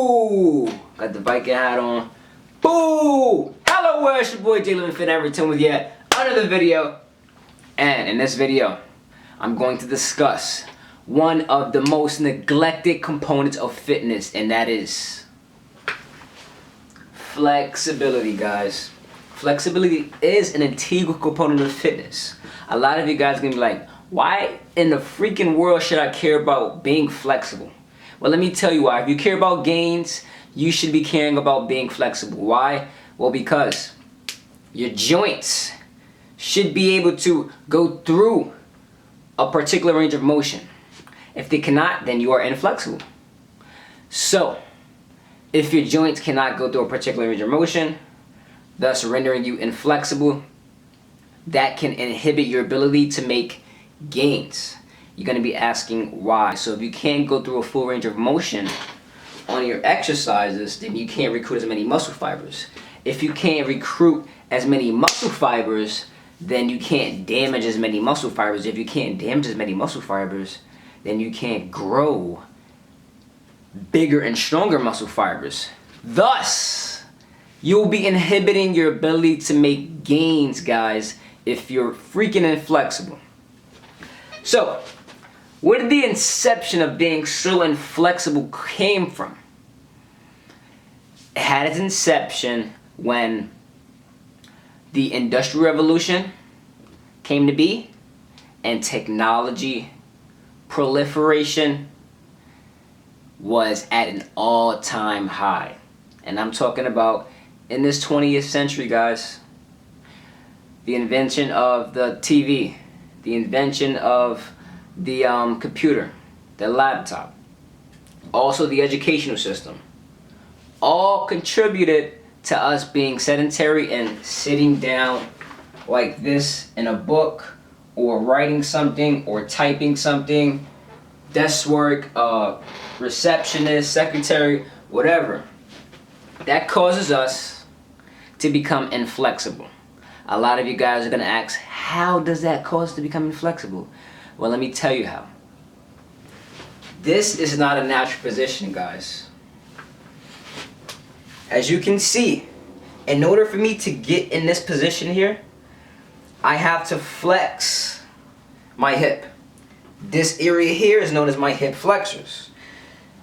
Boo! Got the Viking hat on. Boo! Hello, world, it's your boy Jay Living Fit. I return with yet another video. And in this video, I'm going to discuss one of the most neglected components of fitness, and that is flexibility, guys. Flexibility is an integral component of fitness. A lot of you guys are gonna be like, why in the freaking world should I care about being flexible? Well, let me tell you why. If you care about gains, you should be caring about being flexible. Why? Well, because your joints should be able to go through a particular range of motion. If they cannot, then you are inflexible. So, if your joints cannot go through a particular range of motion, thus rendering you inflexible, that can inhibit your ability to make gains. You're going to be asking why. So if you can't go through a full range of motion on your exercises, then you can't recruit as many muscle fibers. If you can't recruit as many muscle fibers, then you can't damage as many muscle fibers. If you can't damage as many muscle fibers, then you can't grow bigger and stronger muscle fibers. Thus, you'll be inhibiting your ability to make gains, guys, if you're freaking inflexible. So, where did the inception of being so inflexible came from? It had its inception when the Industrial Revolution came to be and technology proliferation was at an all-time high. And I'm talking about in this 20th century, guys. The invention of the TV, the invention of the computer, the laptop, also the educational system, all contributed to us being sedentary and sitting down like this in a book or writing something or typing something, desk work, receptionist, secretary, whatever. That causes us to become inflexible. A lot of you guys are going to ask, how does that cause us to become inflexible? Well, let me tell you how. This is not a natural position, guys. As you can see, in order for me to get in this position here, I have to flex my hip. This area here is known as my hip flexors.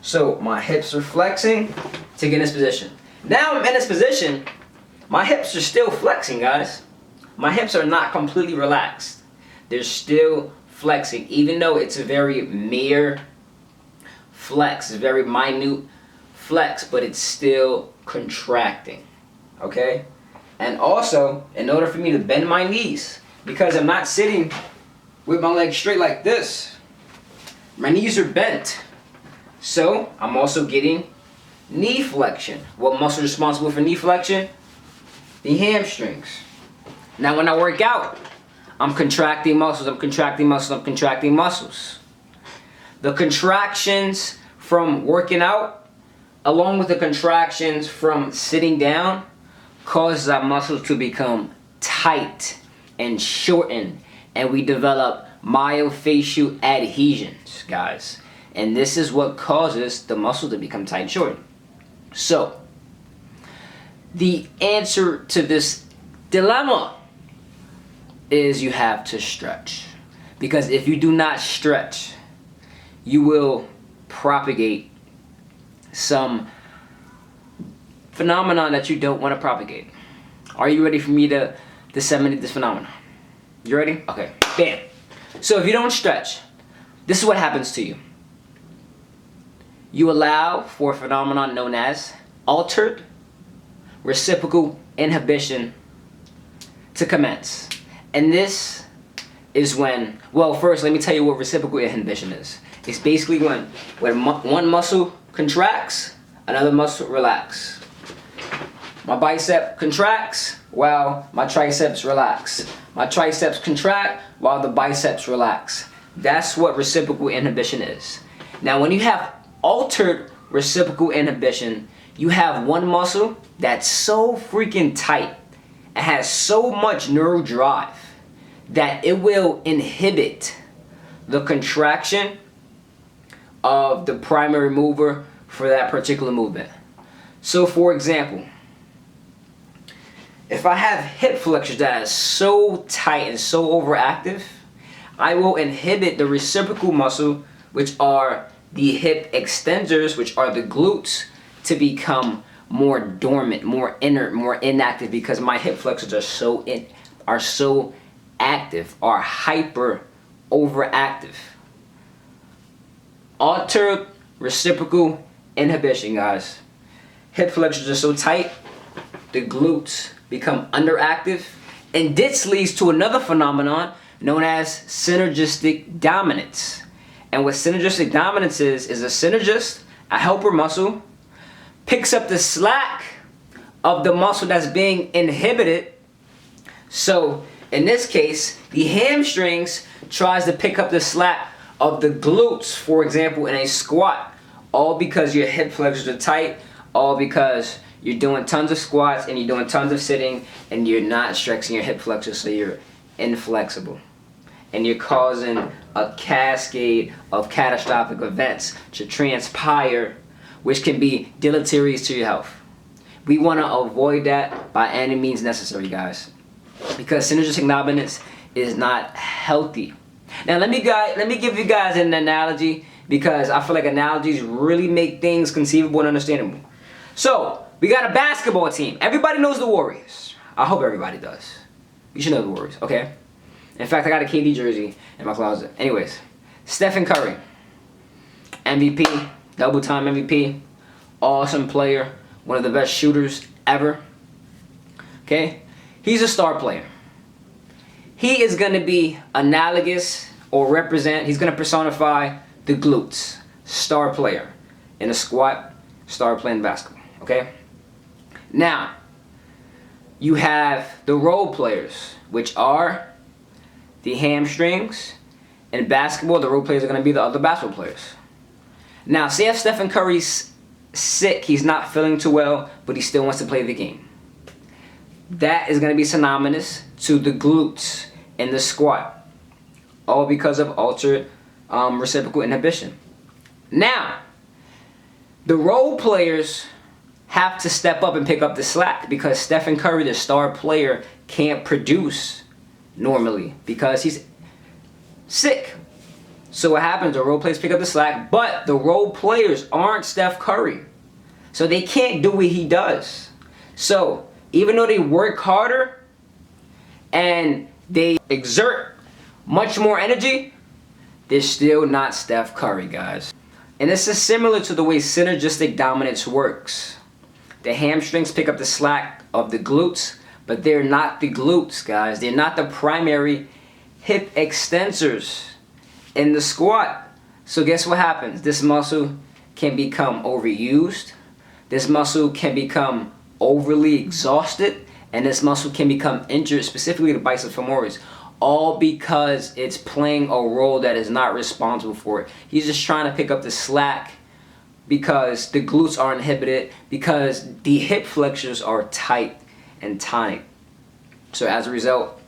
So my hips are flexing to get in this position. Now I'm in this position, my hips are still flexing, guys. My hips are not completely relaxed. They're still flexing, even though it's a very mere flex, it's a very minute flex, but it's still contracting, okay? And also, in order for me to bend my knees, because I'm not sitting with my legs straight like this, my knees are bent. So, I'm also getting knee flexion. What muscle is responsible for knee flexion? The hamstrings. Now when I work out, I'm contracting muscles, I'm contracting muscles, I'm contracting muscles. The contractions from working out, along with the contractions from sitting down, causes our muscles to become tight and shorten, and we develop myofascial adhesions, guys. And this is what causes the muscle to become tight and shortened. So, the answer to this dilemma is you have to stretch. Because if you do not stretch, you will propagate some phenomenon that you don't want to propagate. Are you ready for me to disseminate this phenomenon? You ready? Okay, bam. So if you don't stretch, this is what happens to you. You allow for a phenomenon known as altered reciprocal inhibition to commence. And this is when, well, first let me tell you what reciprocal inhibition is. It's basically when one muscle contracts, another muscle relax. My bicep contracts while my triceps relax. My triceps contract while the biceps relax. That's what reciprocal inhibition is. Now when you have altered reciprocal inhibition, you have one muscle that's so freaking tight, it has so much neural drive that it will inhibit the contraction of the primary mover for that particular movement. So for example, if I have hip flexors that is so tight and so overactive, I will inhibit the reciprocal muscle, which are the hip extensors, which are the glutes, to become more dormant, more inert, more inactive, because my hip flexors are so active, are hyper overactive. Altered reciprocal inhibition, guys. Hip flexors are so tight, the glutes become underactive, and this leads to another phenomenon known as synergistic dominance. And what synergistic dominance is a synergist, a helper muscle, picks up the slack of the muscle that's being inhibited. So in this case, the hamstrings tries to pick up the slack of the glutes, for example, in a squat, all because your hip flexors are tight, all because you're doing tons of squats and you're doing tons of sitting and you're not stretching your hip flexors, so you're inflexible. And you're causing a cascade of catastrophic events to transpire, which can be deleterious to your health. We want to avoid that by any means necessary, guys, because synergistic dominance is not healthy. Now let me give you guys an analogy, because I feel like analogies really make things conceivable and understandable. So we got a basketball team. Everybody knows the Warriors. I hope everybody does. You should know the Warriors, okay? In fact, I got a KD jersey in my closet. Anyways, Stephen Curry, MVP, double-time MVP, awesome player, one of the best shooters ever. Okay? He's a star player. He is going to be analogous or he's going to personify the glutes. Star player in a squat, star playing basketball. Okay? Now, you have the role players, which are the hamstrings. In basketball, the role players are going to be the other basketball players. Now, say if Stephen Curry's sick, he's not feeling too well, but he still wants to play the game. That is going to be synonymous to the glutes in the squat, all because of altered reciprocal inhibition. Now, the role players have to step up and pick up the slack, because Stephen Curry, the star player, can't produce normally because he's sick. So what happens? The role players pick up the slack, but the role players aren't Steph Curry, so they can't do what he does. So even though they work harder and they exert much more energy, they're still not Steph Curry, guys. And this is similar to the way synergistic dominance works. The hamstrings pick up the slack of the glutes, but they're not the glutes, guys. They're not the primary hip extensors in the squat. So guess what happens? This muscle can become overused. This muscle can become overly exhausted. And this muscle can become injured, specifically the biceps femoris, all because it's playing a role that is not responsible for it. He's just trying to pick up the slack because the glutes are inhibited, because the hip flexors are tight and tonic. So as a result,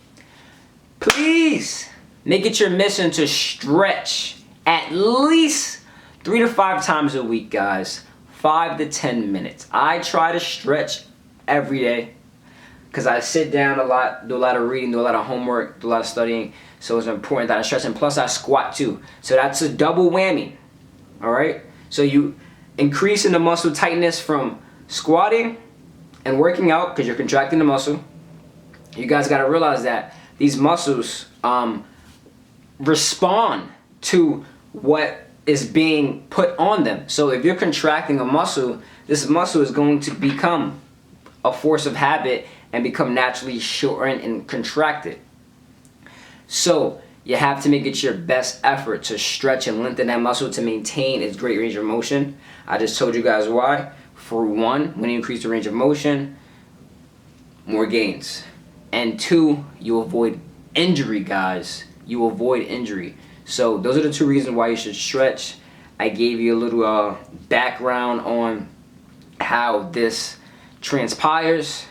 please make it your mission to stretch at least 3 to 5 times a week, guys. 5 to 10 minutes. I try to stretch every day because I sit down a lot, do a lot of reading, do a lot of homework, do a lot of studying. So it's important that I stretch, and plus I squat too. So that's a double whammy. All right? So you increase in the muscle tightness from squatting and working out because you're contracting the muscle. You guys got to realize that these muscles respond to what is being put on them. So if you're contracting a muscle, this muscle is going to become a force of habit and become naturally shortened and contracted. So you have to make it your best effort to stretch and lengthen that muscle to maintain its great range of motion. I just told you guys why. For one, when you increase the range of motion, more gains. And two, you avoid injury, guys. You avoid injury. So those are the 2 reasons why you should stretch. I gave you a little background on how this transpires.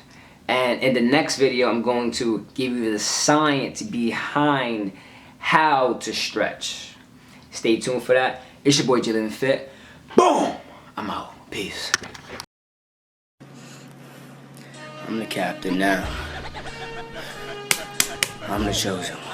And in the next video, I'm going to give you the science behind how to stretch. Stay tuned for that. It's your boy Jalen Fit. Boom! I'm out. Peace. I'm the captain now. I'm the chosen one.